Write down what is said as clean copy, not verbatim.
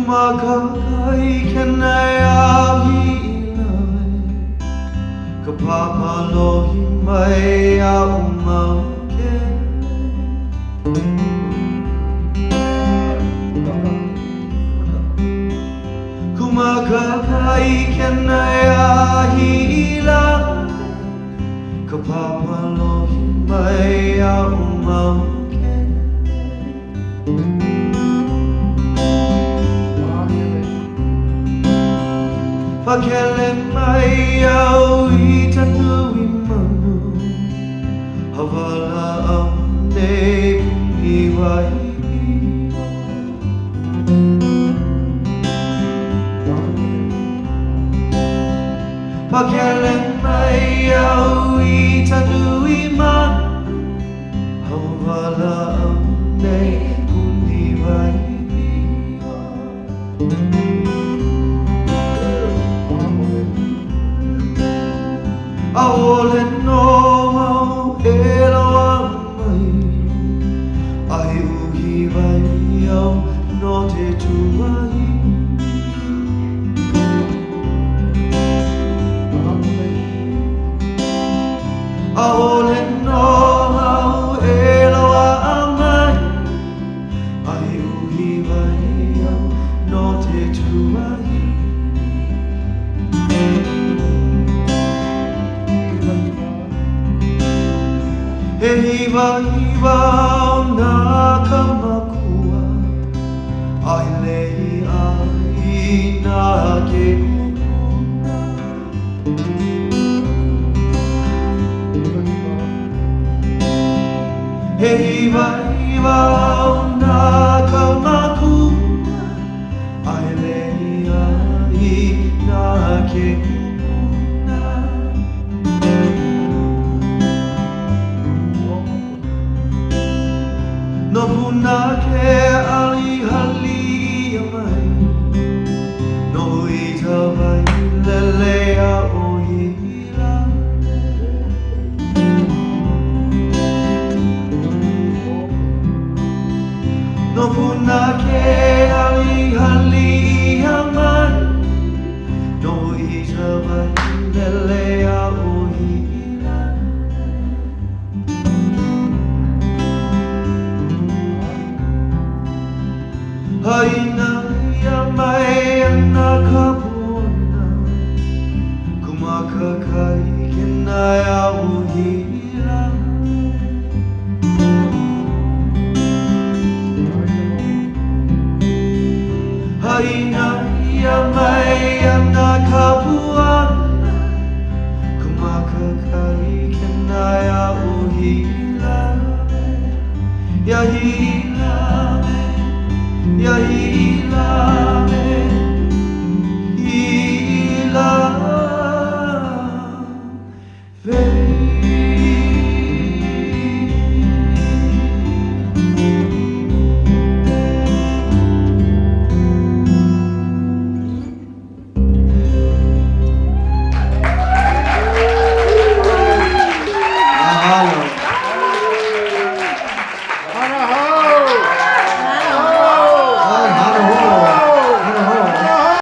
Kumakai kenai ahilai Kapapalohi mai aumauke Kumakai kenai ahilai Kapapalohi mai aumauke Pakele mai au I tanu I manu Havala au ne puni wai Pakele mai au I tanu I manu Havala au ne puni wai Aole no au e loa mai Ai uhi vai au no te tuai Aole no au e loa mai Ai uhi vai au no te tuai He hiwa hiwa o nā kamakua Ai lehi ai nā ke kupuna He hiwa hiwa o nā kamakua Ai lehi ai nā ke kupuna No puna ke ali hali mai No ita vai lelea o hila No puna ke ali hali mai No ita vai lelea o hila Haina ia mai ana kapuna Kumakakai kenai au hila Haina ia mai ana